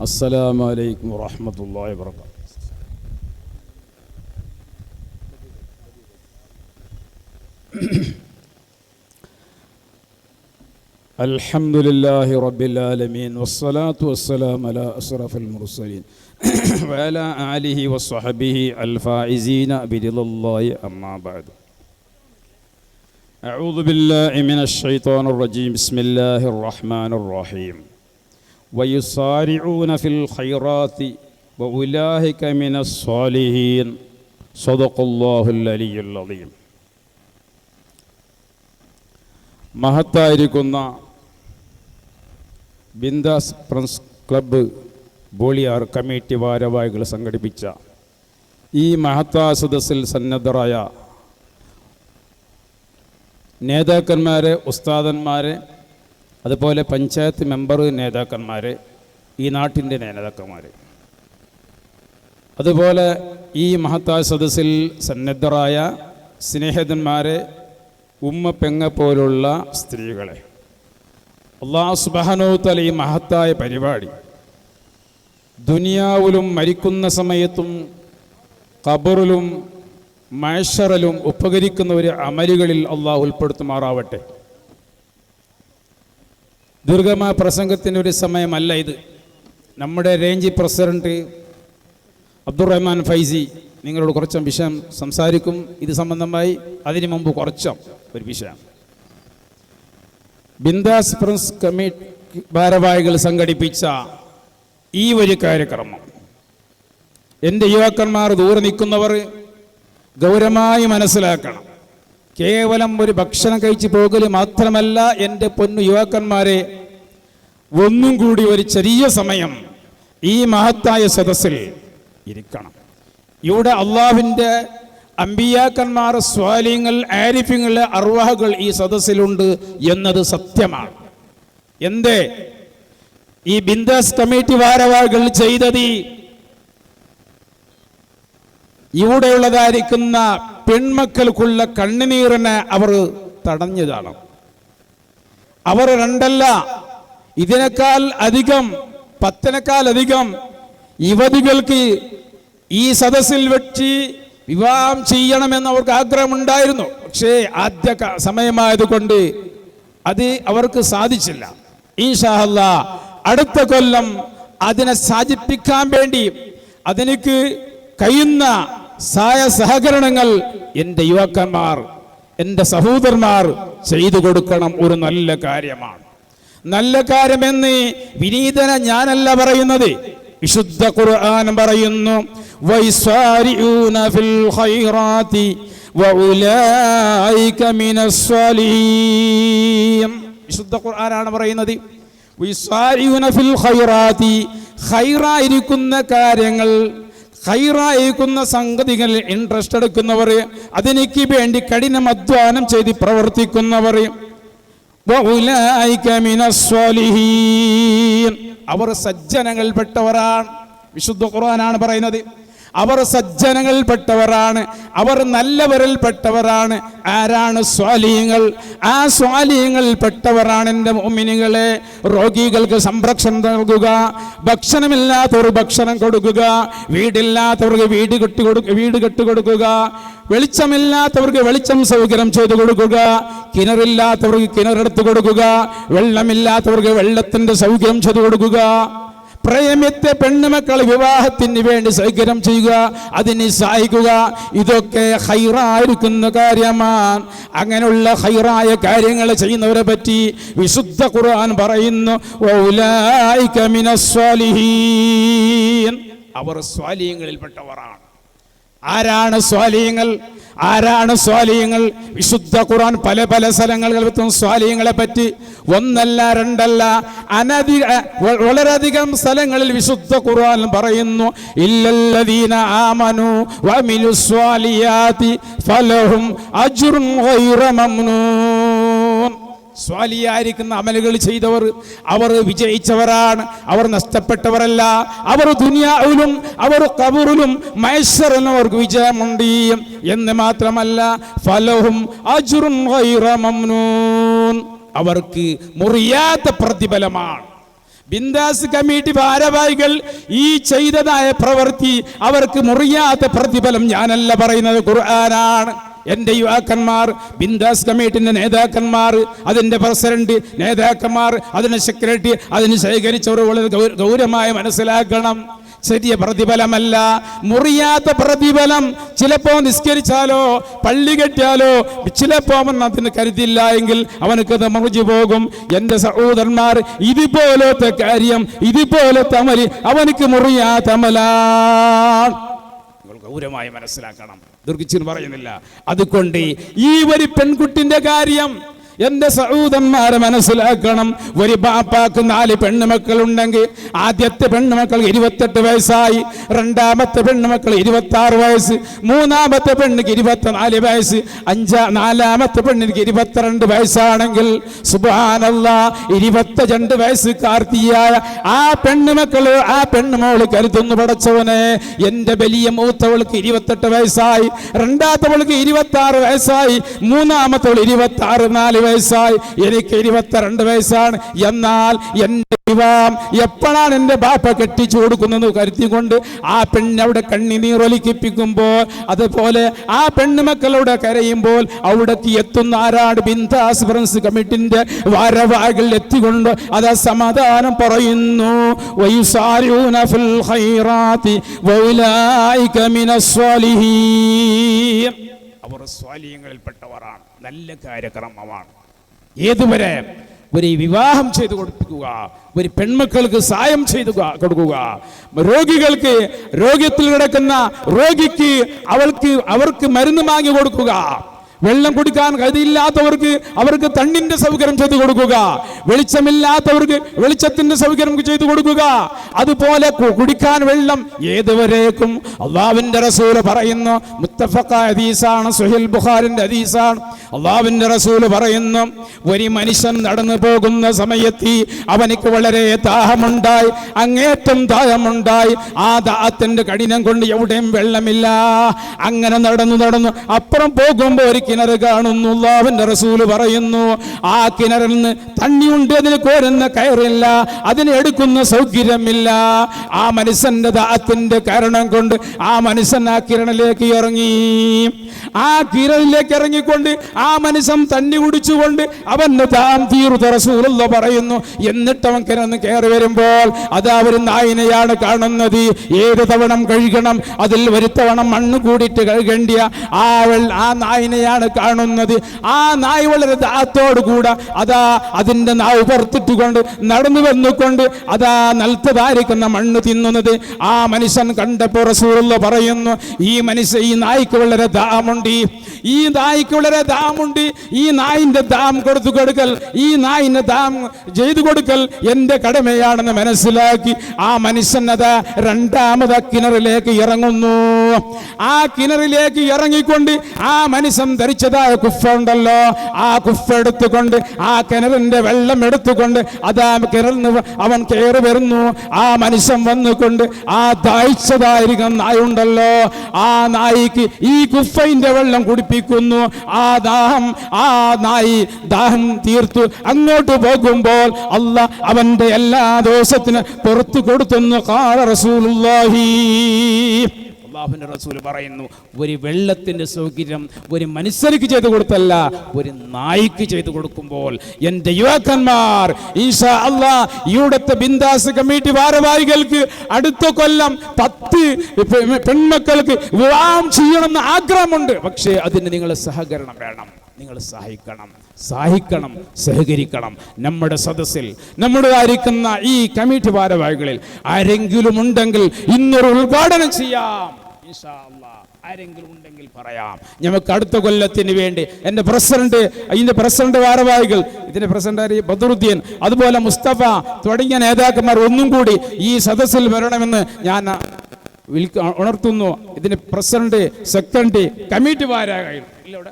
السلام عليكم ورحمة الله وبركاته. الحمد لله رب العالمين والصلاة والسلام على أشرف المرسلين وعلى آله وصحبه الفائزين برضا الله أما بعد. أعوذ بالله من الشيطان الرجيم. بسم الله الرحمن الرحيم. ويسارعون في الخيرات وأولئك من الصالحين. صدق الله العلي العظيم. മഹത്തായിരിക്കുന്ന bindaas friends club ബോളിയാർ committee ഭാരവാഹികൾ സംഘടിപ്പിച്ച ഈ മഹത്താ സദസ്സിൽ സന്നദ്ധരായ നേതാക്കന്മാരെ, ഉസ്താദന്മാരെ, അതുപോലെ പഞ്ചായത്ത് മെമ്പർ നേതാക്കന്മാരെ, ഈ നാട്ടിൻ്റെ നേതാക്കന്മാരെ, അതുപോലെ ഈ മഹത്താ സദസ്സിൽ സന്നദ്ധരായ സ്നേഹിതന്മാരെ, ഉമ്മ പെങ്ങ പോലുള്ള സ്ത്രീകളെ, അല്ലാഹു സുബ്ഹാനഹു വ തആല ഈ മഹത്തായ പരിപാടി ദുനിയാവിലും മരിക്കുന്ന സമയത്തും ഖബറിലും മഹ്ശറിലും ഉപകരിക്കുന്ന ഒരു അമലുകളിൽ അള്ളാഹു ഉൾപ്പെടുത്തുമാറാവട്ടെ. ദീർഘമായ പ്രസംഗത്തിൻ്റെ ഒരു സമയമല്ല ഇത്. നമ്മുടെ റേഞ്ച് പ്രസിഡന്റ് അബ്ദുറഹ്മാൻ ഫൈസി നിങ്ങളോട് കുറച്ച് വിഷയം സംസാരിക്കും. ഇത് സംബന്ധമായി അതിനു മുമ്പ് കുറച്ചും ഒരു വിഷയം. ബിന്ദാസ് ഫ്രണ്ട്സ് കമ്മിറ്റി ഭാരവാഹികൾ സംഘടിപ്പിച്ച ഈ ഒരു കാര്യക്രമം എൻ്റെ യുവാക്കന്മാർ ദൂരെ നിൽക്കുന്നവർ ഗൗരവമായി മനസ്സിലാക്കണം. കേവലം ഒരു ഭക്ഷണം കഴിച്ച് പോകൽ മാത്രമല്ല. എൻ്റെ പൊന്നു യുവാക്കന്മാരെ, ഒന്നും കൂടി ഒരു ചെറിയ സമയം ഈ മഹത്തായ സദസ്സിൽ ഇരിക്കണം. ഇവിടെ അള്ളാഹുവിൻ്റെ അമ്പിയാക്കന്മാർ, സ്വാലിങ്ങൾ, ആരിഫ്യങ്ങൾ, അർവാഹുകൾ ഈ സദസ്സിലുണ്ട് എന്നത് സത്യമാണ്. എന്തേ ഈ ബിന്ദാസ് കമ്മിറ്റി ഭാരവാഹികൾ ചെയ്തത്? ഇവിടെയുള്ളതായിരിക്കുന്ന പെൺമക്കൾക്കുള്ള കണ്ണുനീറിനെ അവർ തടഞ്ഞതാണ്. അവർ രണ്ടല്ല, ഇതിനേക്കാൾ അധികം, 10 അധികം യുവതികൾക്ക് ഈ സദസ്സിൽ വെച്ച് വിവാഹം ചെയ്യണമെന്ന് അവർക്ക് ആഗ്രഹമുണ്ടായിരുന്നു. പക്ഷേ ആദ്യ സമയമായതുകൊണ്ട് അത് അവർക്ക് സാധിച്ചില്ല. ഇൻഷാ അല്ലാഹ് അടുത്ത കൊല്ലം അതിനെ സാധിപ്പിക്കാൻ വേണ്ടി അതിനക്ക് കഴിയുന്ന സഹകരണങ്ങൾ എൻ്റെ യുവാക്കന്മാർ, എൻ്റെ സഹോദരന്മാർ ചെയ്തു കൊടുക്കണം. ഒരു നല്ല കാര്യമാണ്. നല്ല കാര്യമെന്ന് വിനീതന ഞാനല്ല പറയുന്നത്, വിശുദ്ധ ഖുർആൻ പറയുന്നു, വൈസാരിഊന ഫിൽ ഖൈറാത്തി വഉലൈക മിനസ് സ്വാലിഹീൻ. വിശുദ്ധ ഖുർആനാണ് പറയുന്നത്, വൈസാരിഊന ഫിൽ ഖൈറാത്തി, ഖൈറായിരിക്കുന്ന കാര്യങ്ങൾ, ഖൈറായിരിക്കുന്ന സംഗതികളിൽ ഇൻട്രസ്റ്റ് എടുക്കുന്നവർ, അതിനേക്ക് വേണ്ടി കഠിനം അധ്വാനം ചെയ്ത് പ്രവർത്തിക്കുന്നവർ, വഉലൈക മിനസ് സ്വാലിഹീൻ, അവർ സജ്ജനങ്ങളിൽപ്പെട്ടവരാണ്. വിശുദ്ധ ഖുർആനാണ് പറയുന്നത്, അവർ സജ്ജനങ്ങളിൽപ്പെട്ടവരാണ്, അവർ നല്ലവരിൽപ്പെട്ടവരാണ്. ആരാണ് സ്വാലിഹീങ്ങൾ? ആ സ്വാലിഹീങ്ങളിൽപ്പെട്ടവരാണ് എൻ്റെ മുഅ്മിനീങ്ങളെ. രോഗികൾക്ക് സംരക്ഷണം നൽകുക, ഭക്ഷണമില്ലാത്തവർ ഭക്ഷണം കൊടുക്കുക, വീടില്ലാത്തവർക്ക് വീട് കെട്ടിക്കൊടുക്കുക, വെളിച്ചമില്ലാത്തവർക്ക് വെളിച്ചം സൗകര്യം ചെയ്തു കൊടുക്കുക, കിണറില്ലാത്തവർക്ക് കിണറെടുത്ത് കൊടുക്കുക, വെള്ളമില്ലാത്തവർക്ക് വെള്ളത്തിൻ്റെ സൗകര്യം ചെയ്തു കൊടുക്കുക, പ്രേമത്തെ പെണ്ണുമക്കൾ വിവാഹത്തിന് വേണ്ടി സൗകര്യം ചെയ്യുക, അതിന് സഹായിക്കുക. ഇതൊക്കെ ഖൈറായിരിക്കുന്ന കാര്യമാണ്. അങ്ങനെയുള്ള ഖൈറായ കാര്യങ്ങൾ ചെയ്യുന്നവരെ പറ്റി വിശുദ്ധ ഖുർആൻ പറയുന്നു, വഉലൈക മിനസ് സ്വാലിഹീൻ, അവർ സ്വാലിഹീങ്ങളിൽപ്പെട്ടവരാണ്. ആരാണ് സ്വാലിഹീങ്ങൾ? ആരാണ് സ്വാലിഹീങ്ങൾ? വിശുദ്ധ ഖുർആൻ പല സ്ഥലങ്ങളിൽ സ്വാലിഹീങ്ങളെ പറ്റി ഒന്നല്ല രണ്ടല്ല വളരെയധികം സ്ഥലങ്ങളിൽ വിശുദ്ധ ഖുർആൻ പറയുന്നു, ഇല്ലല്ലദീന ആമനു വഅമിലുസ് സ്വാലിയാതി ഫലഹും അജ്റുൻ ഗൈറ മംനൂൻ. സ്വാലിയായിരിക്കുന്ന അമലുകൾ ചെയ്തവർ അവർ വിജയിച്ചവരാണ്, അവർ നഷ്ടപ്പെട്ടവരല്ല. അവർ ദുനിയാവിലും അവർ ഖബറിലും മഹ്ശറിലും അവർക്ക് വിജയമുണ്ട് എന്ന് മാത്രമല്ല, ഫലഹും അജ്റുൻ ഗൈറ മംനൂൻ, അവർക്ക് മുറിയാത്ത പ്രതിഫലമാണ്. ബിന്ദാസ് കമ്മിറ്റി ഭാരവാഹികൾ ഈ ചെയ്തതായ പ്രവൃത്തി അവർക്ക് മുറിയാത്ത പ്രതിഫലം ഞാനല്ല പറയുന്നത്, ഖുർആനാണ്. എൻ്റെ യുവാക്കന്മാർ, ബിന്ദാസ് കമ്മിറ്റിന്റെ നേതാക്കന്മാർ, അതിൻ്റെ പ്രസിഡന്റ്, നേതാക്കന്മാർ, അതിന് സെക്രട്ടറി, അതിന് ശേഖരിച്ചവർ വളരെ ഗൗരവമായി മനസ്സിലാക്കണം. ചെറിയ പ്രതിഫലമല്ല, മുറിയാത്ത പ്രതിഫലം. ചിലപ്പോ നിസ്കരിച്ചാലോ പള്ളി കെട്ടിയാലോ ചിലപ്പോ അവൻ അതിന് കരുതില്ല എങ്കിൽ അവനക്കത് മുറിഞ്ഞു പോകും. എൻ്റെ സഹോദരന്മാർ, ഇതുപോലത്തെ കാര്യം, ഇതുപോലത്തെ അമല് അവനക്ക് മുറിയാത്ത അമലാണ്. ഗൗരവമായി മനസ്സിലാക്കണം, ദീർഘിച്ചു പറയുന്നില്ല. അതുകൊണ്ട് ഈ ഒരു പെൺകുട്ടിന്റെ കാര്യം എന്റെ സഹോദരന്മാരെ മനസ്സിലാക്കണം. ഒരു ബാപ്പാക്ക് 4 പെണ്ണുമക്കളുണ്ടെങ്കിൽ ആദ്യത്തെ പെണ്ണുമക്കൾ 28 വയസ്സായി, രണ്ടാമത്തെ പെണ്ണുമക്കൾ 26 വയസ്സ്, മൂന്നാമത്തെ പെണ്ണിക്ക് 24 വയസ്സ്, നാലാമത്തെ പെണ്ണിക്ക് 22 വയസ്സാണെങ്കിൽ സുബ്ഹാനല്ലാഹ് 22 വയസ്സുകാർത്തിയായ ആ പെണ്ണുമക്കള്, ആ പെണ്ണുമോള് കരുതുന്നു, പടച്ചവനെ എൻ്റെ വലിയ മൂത്തവൾക്ക് 28 വയസ്സായി, രണ്ടാമത്തവൾക്ക് 26 വയസ്സായി, മൂന്നാമത്തവൾ 26 വയസ്സായി, എനിക്ക് 22 വയസ്സാണ്. എന്നാൽ എൻ്റെ വിവാഹം എപ്പോഴാണ് എൻ്റെ ബാപ്പ കെട്ടിച്ചു കൊടുക്കുന്നത് കരുത്തിക്കൊണ്ട് ആ പെണ്ണവിടെ കണ്ണിനീറൊലിക്കിപ്പിക്കുമ്പോൾ, അതുപോലെ ആ പെണ്ണുമക്കളുടെ കരയുമ്പോൾ അവിടേക്ക് എത്തുന്ന ആരാട്? ബിന്ദാസ് ഫ്രണ്ട്സ് കമ്മിറ്റിന്റെ ഭാരവാഹികൾ എത്തിക്കൊണ്ട് അത് സമാധാനം പറയുന്നു. വയുസാരിഊന ഫിൽ ഖൈറാത്തി വഉലൈക മിനസ് സ്വാലിഹീൻ. അവർ സ്വാലിഹീങ്ങളിൽപ്പെട്ടവരാണ്, നല്ല കാര്യക്രമമാണ്. ഏതുവരെ? ഒരു വിവാഹം ചെയ്തു കൊടുക്കുക, ഒരു പെൺമക്കൾക്ക് സഹായം ചെയ്തു കൊടുക്കുക, രോഗികൾക്ക്, രോഗത്തിൽ കിടക്കുന്ന രോഗിക്ക് അവർക്ക് മരുന്ന് വാങ്ങി കൊടുക്കുക, വെള്ളം കുടിക്കാൻ കഴിയില്ലാത്തവർക്ക് അവർക്ക് തണ്ണിന്റെ സൗകര്യം ചെയ്തു കൊടുക്കുക, വെളിച്ചമില്ലാത്തവർക്ക് വെളിച്ചത്തിന്റെ സൗകര്യം ചെയ്തു കൊടുക്കുക, അതുപോലെ കുടിക്കാൻ വെള്ളം. ഏതുവരേക്കും? അള്ളാഹുവിന്റെ റസൂൽ പറയുന്നു, മുത്തഫഖായ ഹദീസാണ്, സ്വഹീഹ് ബുഖാരിന്റെ ഹദീസാണ്. അള്ളാഹുവിന്റെ റസൂൽ പറയുന്നു, ഒരു മനുഷ്യൻ നടന്നു പോകുന്ന സമയത്ത് അവനിക്ക് വളരെ ദാഹമുണ്ടായി, അങ്ങേറ്റം ദാഹമുണ്ടായി. ആ ദാഹത്തിന്റെ കഠിനം കൊണ്ട് എവിടെയും വെള്ളമില്ല. അങ്ങനെ നടന്നു അപ്പുറം പോകുമ്പോൾ ഒരു കിണർ കാണുന്നു. അല്ലാഹുവിന്റെ റസൂൽ പറയുന്നു, ആ കിണറിൽ നിന്ന് തണ്ണിയുണ്ട്, അതിന് കോരുന്ന കയറില്ല, അതിന് എടുക്കുന്ന സൗകര്യമില്ല. ആ മനുഷ്യന്റെ ദാഹത്തിന്റെ കാരണം കൊണ്ട് ആ മനുഷ്യൻ ആ കിണറിലേക്ക് ഇറങ്ങി. ആ കിണറിലേക്ക് ഇറങ്ങിക്കൊണ്ട് ആ മനുഷ്യൻ തണ്ണി കുടിച്ചുകൊണ്ട് അവന്റെ ദാഹം തീർത്ത റസൂലുള്ളാഹി പറയുന്നു. എന്നിട്ട് അവൻ കിണറിന് കയറി വരുമ്പോൾ അതാ ഒരു നായിനെയാണ് കാണുന്നത്. ഏത് തവണ കഴുകണം, അതിൽ ഒരു തവണ മണ്ണ് കൂടിയിട്ട് കഴുകേണ്ടിയ ആ നായിനെയാണ് കാണുന്നത്. ആ നായ് വളരെ ദാഹത്തോടു കൂടെ അതാ അതിന്റെ നാവ് പുറത്തിട്ടുകൊണ്ട് നടന്നു വന്നുകൊണ്ട് അതാ നിലത്തതായിരിക്കുന്ന മണ്ണ് തിന്നുന്നത് ആ മനുഷ്യൻ കണ്ടപ്പോൾ റസൂലുള്ളാഹി പറയുന്നു, ഈ നായ്ക്ക് വളരെ ദാഹമുണ്ട്, ഈ നായ്ക്ക് വളരെ ദാഹമുണ്ട്, ഈ നായിന്റെ ദാഹം കൊടുക്കൽ, ഈ നായിന്റെ ദാഹം ചെയ്തു കൊടുക്കൽ എന്റെ കടമയാണെന്ന് മനസ്സിലാക്കി ആ മനുഷ്യൻ അതാ രണ്ടാമത് കിണറിലേക്ക് ഇറങ്ങുന്നു. ആ കിണറിലേക്ക് ഇറങ്ങിക്കൊണ്ട് ആ മനുഷ്യൻ ധരിച്ചതായ കുഫ ഉണ്ടല്ലോ, ആ കുഫ എടുത്തുകൊണ്ട് ആ കിണറിന്റെ വെള്ളം എടുത്തുകൊണ്ട് അതാ കിണറിന് അവൻ കയറി വരുന്നു. ആ മനുഷ്യൻ വന്നുകൊണ്ട് ആ ദാഹിച്ചതായിരിക്കും നായുണ്ടല്ലോ, ആ നായിക്ക് ഈ കുഫയിന്റെ വെള്ളം കുടിപ്പിക്കുന്നു. ആ നായി ദാഹം തീർത്തു അങ്ങോട്ട് പോകുമ്പോൾ അല്ലാഹ് അവന്റെ എല്ലാ ദോഷത്തിന് പുറത്തു കൊടുത്തെന്ന് ഖാല റസൂലുള്ളാഹി. അല്ലാഹുവിന്റെ റസൂൽ പറയുന്നു, ഒരു വെള്ളത്തിന്റെ സൗകര്യം ഒരു മനുഷ്യർക്ക് ചെയ്തു കൊടുത്തല്ല, ഒരു നായിക്ക് ചെയ്തു കൊടുക്കുമ്പോൾ എൻ്റെ യുവാക്കന്മാർ ഇൻഷാ അല്ലാഹ് ഇവിടുത്തെ ബിന്ദാസ് കമ്മിറ്റി ഭാരവാഹികൾക്ക് അടുത്ത കൊല്ലം 10 പെൺമക്കൾക്ക് വിവാഹം ചെയ്യണമെന്ന് ആഗ്രഹമുണ്ട്. പക്ഷേ അതിന് നിങ്ങളുടെ സഹകരണം വേണം, നിങ്ങൾ സഹായിക്കണം, സഹകരിക്കണം. നമ്മുടെ സദസ്സിൽ നമ്മുടേതായിരിക്കുന്ന ഈ കമ്മിറ്റി ഭാരവാഹികളിൽ ആരെങ്കിലും ഉണ്ടെങ്കിൽ ഇന്നൊരു ഉദ്ഘാടനം ചെയ്യാം. ഇൻഷാ അല്ലാഹ് ആരെങ്കിലും ഉണ്ടെങ്കിൽ പറയാം. നമുക്ക് അടുത്ത കൊല്ലത്തിന് വേണ്ടി എൻ്റെ പ്രസിഡന്റ്, ഇതിന്റെ പ്രസിഡന്റ് ഭാരവാഹികൾ, ഇതിന്റെ പ്രസിഡന്റ് ബദറുദ്ദീൻ, അതുപോലെ മുസ്തഫ തുടങ്ങിയ നേതാക്കന്മാർ ഒന്നും കൂടി ഈ സദസ്സിൽ വരണമെന്ന് ഞാൻ ഉണർത്തുന്നു. ഇതിന്റെ പ്രസിഡന്റ്, സെക്രട്ടറി, കമ്മിറ്റി ഭാരവാഹികൾ